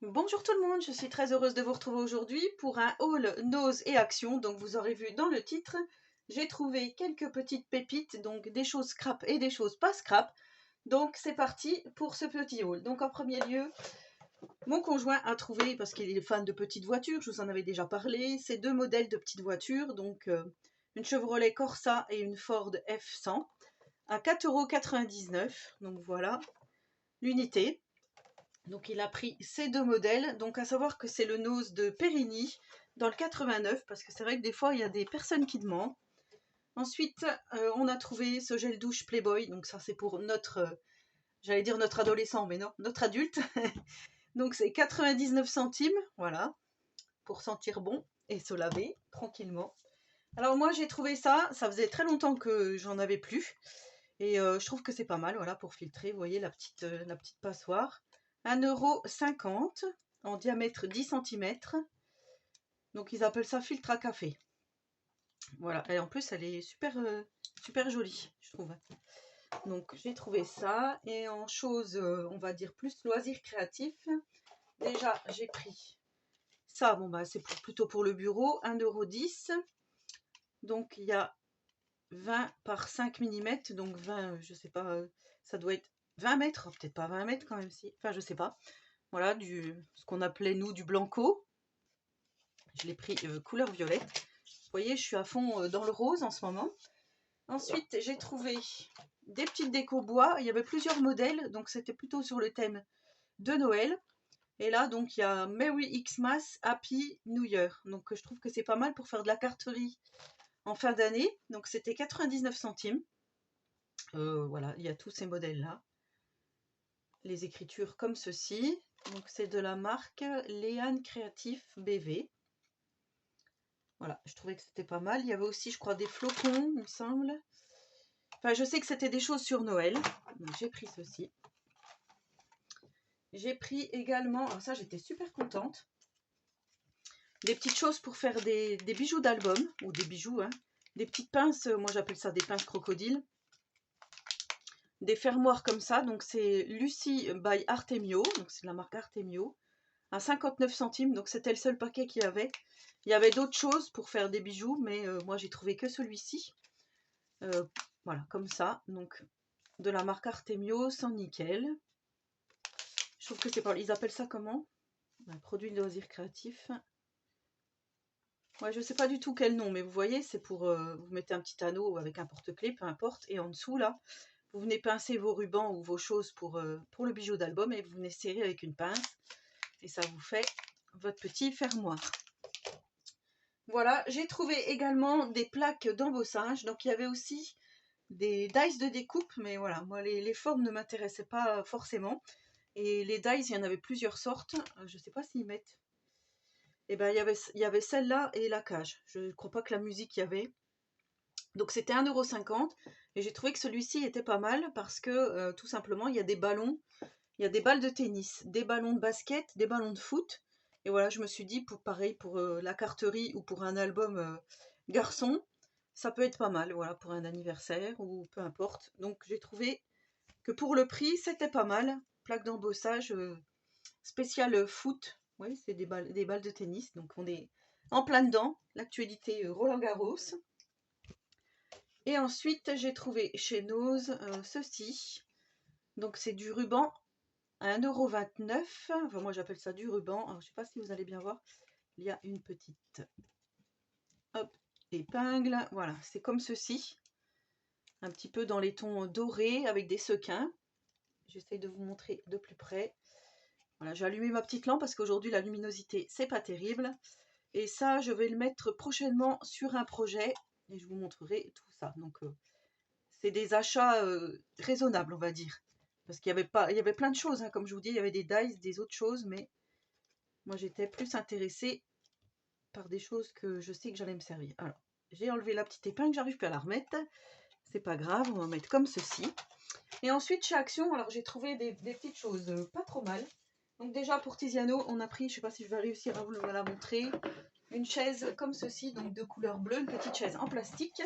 Bonjour tout le monde, je suis très heureuse de vous retrouver aujourd'hui pour un haul nose et action. Donc vous aurez vu dans le titre, j'ai trouvé quelques petites pépites, donc des choses scrap et des choses pas scrap. Donc c'est parti pour ce petit haul. Donc en premier lieu, mon conjoint a trouvé, parce qu'il est fan de petites voitures, je vous en avais déjà parlé, ces deux modèles de petites voitures, donc une Chevrolet Corsa et une Ford F100 à 4,99 €. Donc voilà l'unité. Donc il a pris ces deux modèles, donc à savoir que c'est le nose de Périgny dans le 89, parce que c'est vrai que des fois il y a des personnes qui demandent. Ensuite, on a trouvé ce gel douche Playboy, donc ça c'est pour notre, j'allais dire notre adolescent, mais non, notre adulte. Donc c'est 99 centimes, voilà, pour sentir bon et se laver tranquillement. Alors moi j'ai trouvé ça, ça faisait très longtemps que j'en avais plus, et je trouve que c'est pas mal, voilà, pour filtrer, vous voyez la petite passoire. 1,50 € en diamètre 10 cm. Donc ils appellent ça filtre à café. Voilà, et en plus elle est super jolie, je trouve. Donc j'ai trouvé ça. Et en chose, on va dire plus loisirs créatifs, déjà j'ai pris ça, bon bah c'est plutôt pour le bureau, 1,10 €. Donc il y a 20 par 5 mm, donc 20, je sais pas, ça doit être 20 mètres, peut-être pas 20 mètres quand même, si, enfin je sais pas. Voilà, ce qu'on appelait nous du blanco. Je l'ai pris couleur violette. Vous voyez, je suis à fond dans le rose en ce moment. Ensuite, j'ai trouvé des petites décos bois. Il y avait plusieurs modèles, donc c'était plutôt sur le thème de Noël. Et là, donc, il y a Merry Xmas Happy New Year. Donc, je trouve que c'est pas mal pour faire de la carterie en fin d'année. Donc, c'était 99 centimes. Voilà, il y a tous ces modèles-là. Les écritures comme ceci. Donc, c'est de la marque Léane Créatif BV. Voilà, je trouvais que c'était pas mal. Il y avait aussi, je crois, des flocons, il me semble. Enfin, je sais que c'était des choses sur Noël. Donc, j'ai pris ceci. J'ai pris également, alors ça, j'étais super contente, des petites choses pour faire des bijoux d'album, ou des bijoux, hein. Des petites pinces, moi j'appelle ça des pinces crocodiles. Des fermoirs comme ça, donc c'est Lucie by Artemio, donc c'est de la marque Artemio, à 59 centimes, donc c'était le seul paquet qu'il y avait. Il y avait d'autres choses pour faire des bijoux, mais moi j'ai trouvé que celui-ci. Voilà, comme ça, donc de la marque Artemio, sans nickel. Je trouve que c'est pas... Ils appellent ça comment? Un produit de loisirs créatifs. Ouais, je sais pas du tout quel nom, mais vous voyez, c'est pour... vous mettez un petit anneau avec un porte-clés, peu importe, et en dessous, là, vous venez pincer vos rubans ou vos choses pour le bijou d'album, et vous venez serrer avec une pince, et ça vous fait votre petit fermoir. Voilà, j'ai trouvé également des plaques d'embossage, donc il y avait aussi des dies de découpe, mais voilà, moi les formes ne m'intéressaient pas forcément. Et les dies, il y en avait plusieurs sortes, je ne sais pas s'ils mettent. Et ben il y avait celle-là et la cage. Je ne crois pas que la musique y avait. Donc c'était 1,50 € et j'ai trouvé que celui-ci était pas mal parce que tout simplement il y a des ballons, il y a des balles de tennis, des ballons de basket, des ballons de foot. Et voilà, je me suis dit, pareil pour la carterie ou pour un album garçon, ça peut être pas mal, voilà, pour un anniversaire ou peu importe. Donc j'ai trouvé que pour le prix, c'était pas mal. Plaque d'embossage spécial foot. Oui, c'est des balles de tennis. Donc on est en plein dedans. L'actualité Roland Garros. Et ensuite, j'ai trouvé chez Nose ceci. Donc c'est du ruban à 1,29 €. Enfin, moi j'appelle ça du ruban. Alors, je ne sais pas si vous allez bien voir. Il y a une petite hop, épingle. Voilà, c'est comme ceci. Un petit peu dans les tons dorés avec des sequins. J'essaye de vous montrer de plus près. Voilà, j'ai allumé ma petite lampe parce qu'aujourd'hui la luminosité c'est pas terrible. Et ça, je vais le mettre prochainement sur un projet et je vous montrerai tout ça. Donc c'est des achats raisonnables, on va dire. Parce qu'il y avait pas, il y avait plein de choses, hein. Comme je vous dis, il y avait des dies, des autres choses, mais moi j'étais plus intéressée par des choses que je sais que j'allais me servir. Alors, j'ai enlevé la petite épingle, j'arrive plus à la remettre. C'est pas grave, on va mettre comme ceci. Et ensuite, chez Action, alors j'ai trouvé des petites choses pas trop mal. Donc déjà pour Tiziano, on a pris, je sais pas si je vais réussir à vous la montrer, une chaise comme ceci, donc de couleur bleue, une petite chaise en plastique,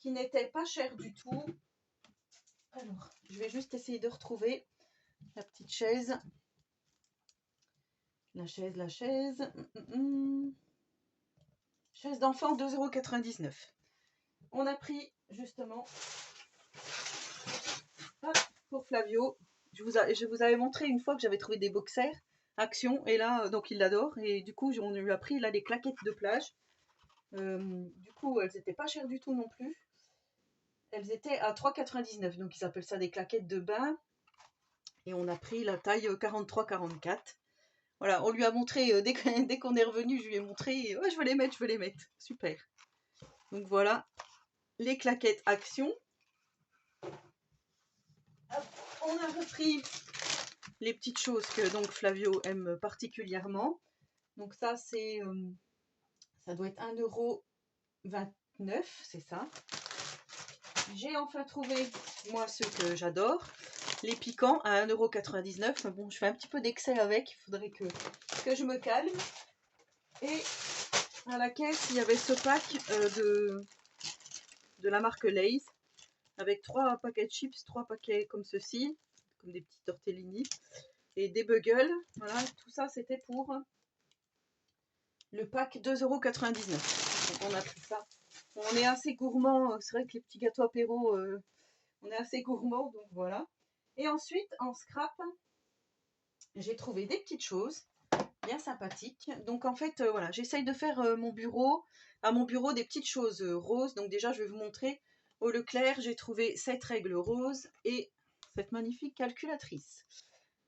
qui n'était pas chère du tout. Alors, je vais juste essayer de retrouver la petite chaise. La chaise, la chaise. Chaise d'enfant, 2,99 €. On a pris justement hop, pour Flavio. Je vous avais montré une fois que j'avais trouvé des boxers Action. Et là, donc il l'adore. Et du coup, on lui a pris là des claquettes de plage. Du coup, elles n'étaient pas chères du tout non plus. Elles étaient à 3,99 €. Donc ils appellent ça des claquettes de bain. Et on a pris la taille 43-44. Voilà, on lui a montré, dès qu'on est revenu, je lui ai montré, ouais, je veux les mettre, je veux les mettre. Super. Donc voilà, les claquettes Action. Hop, on a repris les petites choses que donc Flavio aime particulièrement. Donc ça, ça doit être 1,29 €, c'est ça. J'ai enfin trouvé, moi, ceux que j'adore. Les piquants à 1,99 €. Bon, je fais un petit peu d'excès avec, il faudrait que je me calme. Et à la caisse, il y avait ce pack de la marque Lay's, avec 3 paquets de chips, 3 paquets comme ceci, comme des petits tortellini, et des buggles. Voilà, tout ça c'était pour le pack 2,99 €. Donc on a pris ça. On est assez gourmand, c'est vrai que les petits gâteaux apéro, on est assez gourmand, donc voilà. Et ensuite, en scrap, j'ai trouvé des petites choses bien sympathiques. Donc en fait, voilà, j'essaye de faire à mon bureau des petites choses roses. Donc déjà, je vais vous montrer. Au Leclerc, j'ai trouvé cette règle rose et cette magnifique calculatrice.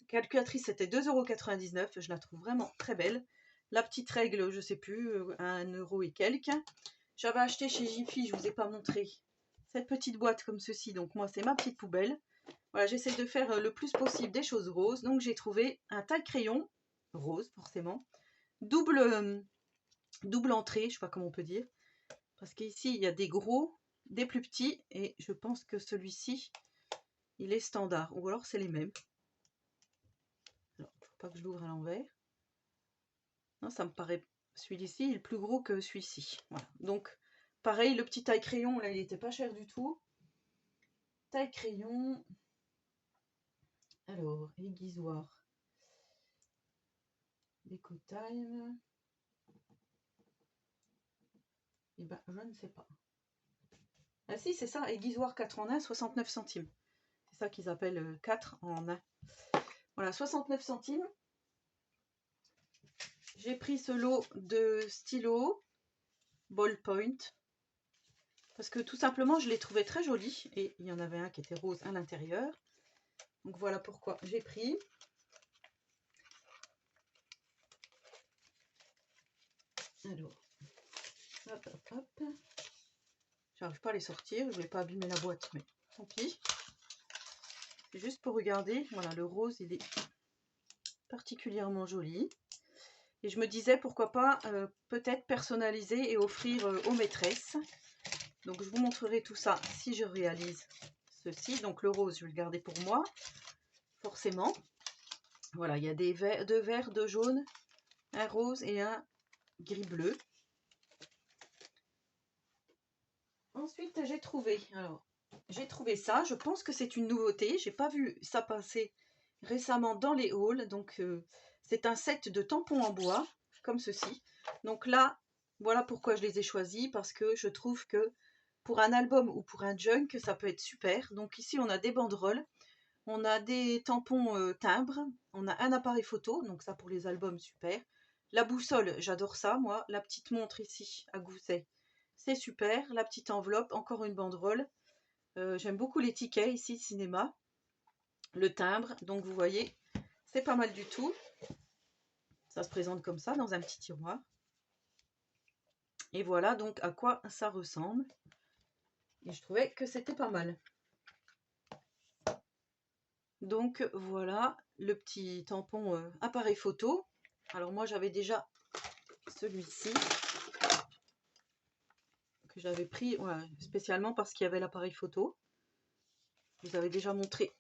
Calculatrice, c'était 2,99 €. Je la trouve vraiment très belle. La petite règle, je sais plus, 1 € et quelques. J'avais acheté chez Jiffy, je vous ai pas montré, cette petite boîte comme ceci. Donc moi, c'est ma petite poubelle. Voilà, j'essaie de faire le plus possible des choses roses. Donc j'ai trouvé un taille-crayon rose, forcément. Double entrée, je sais pas comment on peut dire. Parce qu'ici, il y a des gros, des plus petits. Et je pense que celui-ci, il est standard. Ou alors, c'est les mêmes. Alors, faut pas que je l'ouvre à l'envers. Non, ça me paraît... Celui-ci est plus gros que celui-ci. Voilà. Donc, pareil, le petit taille-crayon, là, il n'était pas cher du tout. Taille-crayon. Alors, aiguisoire. Déco time. Eh ben, je ne sais pas. Ah si, c'est ça, aiguisoire 4 en 1, 69 centimes. C'est ça qu'ils appellent 4 en 1. Voilà, 69 centimes. J'ai pris ce lot de stylos ballpoint. Parce que tout simplement, je les trouvais très jolis. Et il y en avait un qui était rose à l'intérieur. Donc voilà pourquoi j'ai pris. Alors, hop, hop, hop. J'arrive pas à les sortir. Je vais pas abîmer la boîte, mais tant pis. C'est juste pour regarder. Voilà, le rose, il est particulièrement joli. Et je me disais pourquoi pas peut-être personnaliser et offrir aux maîtresses. Donc je vous montrerai tout ça si je réalise ceci. Donc le rose, je vais le garder pour moi, forcément. Voilà, il y a deux verts, deux jaunes, un rose et un gris-bleu. Ensuite, j'ai trouvé ça. Je pense que c'est une nouveauté. J'ai pas vu ça passer récemment dans les hauls. Donc c'est un set de tampons en bois, comme ceci. Donc là, voilà pourquoi je les ai choisis, parce que je trouve que pour un album ou pour un junk, ça peut être super. Donc ici, on a des banderoles, on a des tampons timbres, on a un appareil photo, donc ça pour les albums, super. La boussole, j'adore ça, moi. La petite montre ici, à gousset, c'est super. La petite enveloppe, encore une banderole. J'aime beaucoup les tickets ici, cinéma. Le timbre, donc vous voyez, c'est pas mal du tout. Ça se présente comme ça, dans un petit tiroir. Et voilà donc à quoi ça ressemble. Et je trouvais que c'était pas mal. Donc voilà le petit tampon appareil photo. Alors moi j'avais déjà celui-ci que j'avais pris spécialement parce qu'il y avait l'appareil photo. Je vous avais déjà montré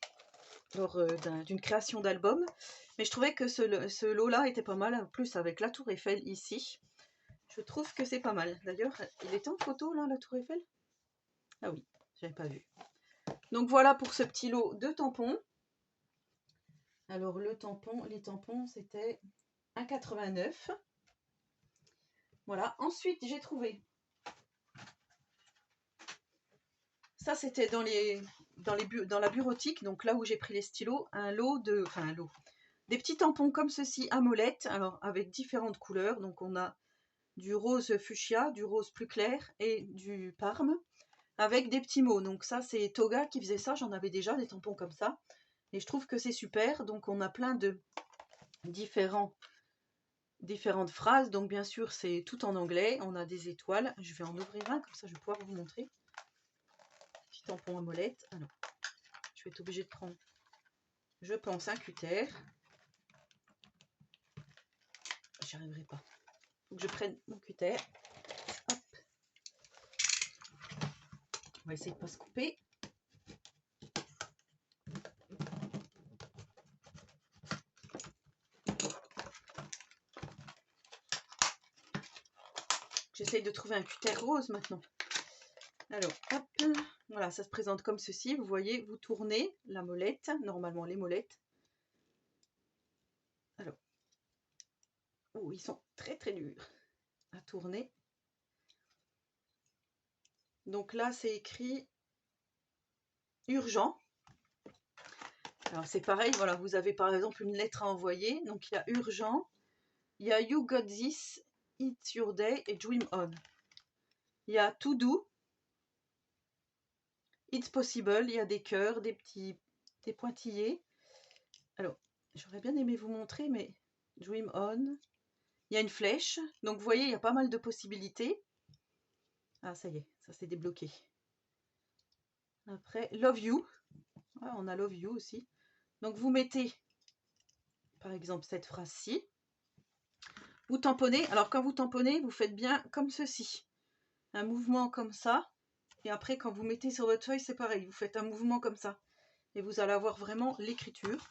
lors d'une création d'album. Mais je trouvais que ce lot-là était pas mal. En plus avec la tour Eiffel ici. Je trouve que c'est pas mal. D'ailleurs, il était en photo là, la tour Eiffel? Ah oui, j'avais pas vu. Donc voilà pour ce petit lot de tampons. Alors les tampons, c'était 1,89 €. Voilà. Ensuite, j'ai trouvé. Ça, c'était dans la bureautique, donc là où j'ai pris les stylos, des petits tampons comme ceci à molette, alors avec différentes couleurs. Donc on a du rose fuchsia, du rose plus clair et du parme, avec des petits mots. Donc ça, c'est Toga qui faisait ça, j'en avais déjà des tampons comme ça. Et je trouve que c'est super, donc on a plein de différentes phrases. Donc bien sûr, c'est tout en anglais, on a des étoiles. Je vais en ouvrir un, comme ça je vais pouvoir vous montrer. Petit tampon à molette. Alors, je vais être obligée de prendre, je pense, un cutter. J'y arriverai pas. Faut que je prenne mon cutter. Hop. On va essayer de pas se couper. J'essaye de trouver un cutter rose maintenant. Alors, hop, voilà, ça se présente comme ceci. Vous voyez, vous tournez la molette, normalement les molettes. Alors, oh, ils sont très très durs à tourner. Donc là, c'est écrit urgent. Alors c'est pareil, voilà, vous avez par exemple une lettre à envoyer. Donc il y a urgent, il y a you got this, it's your day et dream on. Il y a to do, it's possible, il y a des cœurs, des pointillés. Alors, j'aurais bien aimé vous montrer, mais dream on. Il y a une flèche, donc vous voyez, il y a pas mal de possibilités. Ah, ça y est, ça s'est débloqué. Après, love you. Ah, on a love you aussi. Donc vous mettez, par exemple, cette phrase-ci. Vous tamponnez. Alors quand vous tamponnez, vous faites bien comme ceci. Un mouvement comme ça. Et après, quand vous mettez sur votre feuille, c'est pareil. Vous faites un mouvement comme ça. Et vous allez avoir vraiment l'écriture.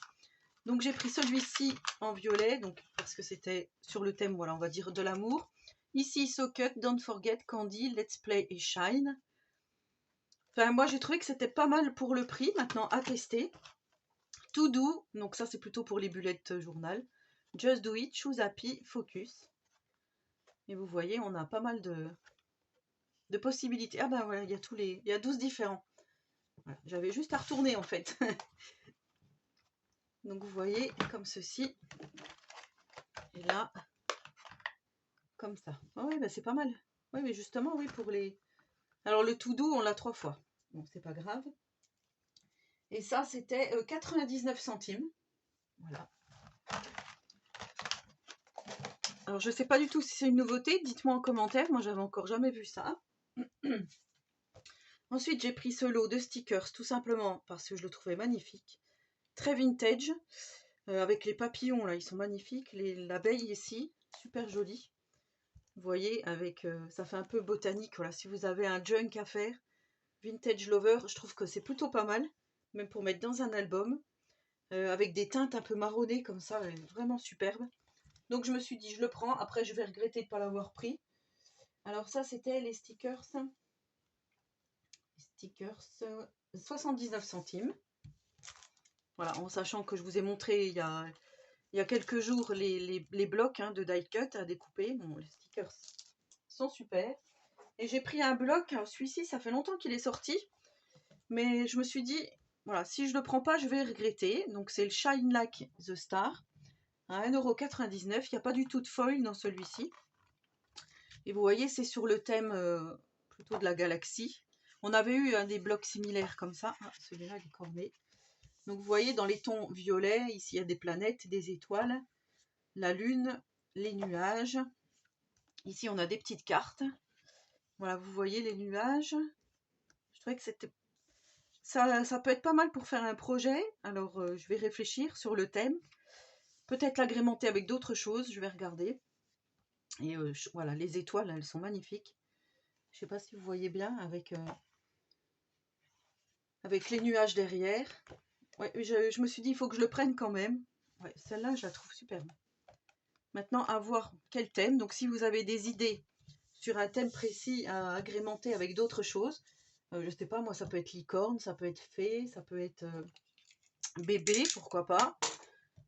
Donc j'ai pris celui-ci en violet, donc parce que c'était sur le thème, voilà, on va dire de l'amour. Ici, So Cut, Don't Forget, Candy, Let's Play et Shine. Enfin, moi j'ai trouvé que c'était pas mal pour le prix, maintenant à tester. To Do, donc ça c'est plutôt pour les bullet journal. Just Do It, Choose Happy, Focus. Et vous voyez, on a pas mal de possibilités. Ah ben voilà, il y a 12 différents. Voilà, j'avais juste à retourner en fait. Donc vous voyez, comme ceci. Et là, comme ça. Ah oui, bah c'est pas mal. Oui, mais justement, oui, pour les... Alors le tout doux, on l'a 3 fois. Bon, c'est pas grave. Et ça, c'était 99 centimes. Voilà. Alors je sais pas du tout si c'est une nouveauté. Dites-moi en commentaire. Moi, j'avais encore jamais vu ça. Ensuite, j'ai pris ce lot de stickers, tout simplement parce que je le trouvais magnifique. Très vintage. Avec les papillons, là, ils sont magnifiques. L'abeille ici, super jolie. Vous voyez, avec ça fait un peu botanique. Voilà, si vous avez un junk à faire, vintage lover, je trouve que c'est plutôt pas mal, même pour mettre dans un album, avec des teintes un peu marronnées comme ça, vraiment superbe. Donc je me suis dit, je le prends. Après, je vais regretter de ne pas l'avoir pris. Alors ça, c'était les stickers. 79 centimes. Voilà, en sachant que je vous ai montré il y a quelques jours les blocs de die cut à découper. Bon, les stickers sont super. Et j'ai pris un bloc, celui-ci ça fait longtemps qu'il est sorti, mais je me suis dit, voilà, si je ne le prends pas, je vais regretter. Donc c'est le Shine Like the Star, à 1,99 €. Il n'y a pas du tout de foil dans celui-ci. Et vous voyez, c'est sur le thème plutôt de la galaxie. On avait eu des blocs similaires comme ça. Ah, celui-là, il est corné. Donc vous voyez, dans les tons violets, ici il y a des planètes, des étoiles, la lune, les nuages. Ici, on a des petites cartes. Voilà, vous voyez les nuages. Je trouvais que c'était... Ça peut être pas mal pour faire un projet. Alors, je vais réfléchir sur le thème. Peut-être l'agrémenter avec d'autres choses. Je vais regarder. Et voilà, les étoiles, elles sont magnifiques. Je ne sais pas si vous voyez bien avec les nuages derrière. Ouais, je me suis dit, il faut que je le prenne quand même. Ouais, celle-là, je la trouve superbe. Maintenant, à voir quel thème. Donc, si vous avez des idées sur un thème précis à agrémenter avec d'autres choses, je sais pas, moi, ça peut être licorne, ça peut être fée, ça peut être bébé, pourquoi pas.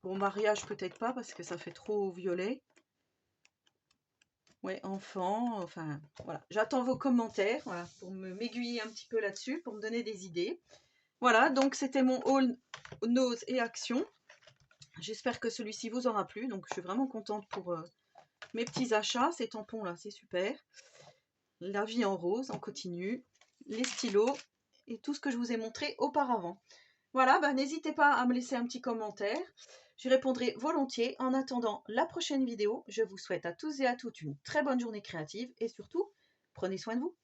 Pour mariage, peut-être pas, parce que ça fait trop violet. Ouais, enfant, enfin, voilà. J'attends vos commentaires, voilà, pour m'aiguiller un petit peu là-dessus, pour me donner des idées. Voilà, donc c'était mon haul Nose et Action. J'espère que celui-ci vous aura plu. Donc, je suis vraiment contente pour mes petits achats. Ces tampons-là, c'est super. La vie en rose, en continu. Les stylos et tout ce que je vous ai montré auparavant. Voilà, bah, n'hésitez pas à me laisser un petit commentaire. J'y répondrai volontiers. En attendant la prochaine vidéo, je vous souhaite à tous et à toutes une très bonne journée créative et surtout, prenez soin de vous.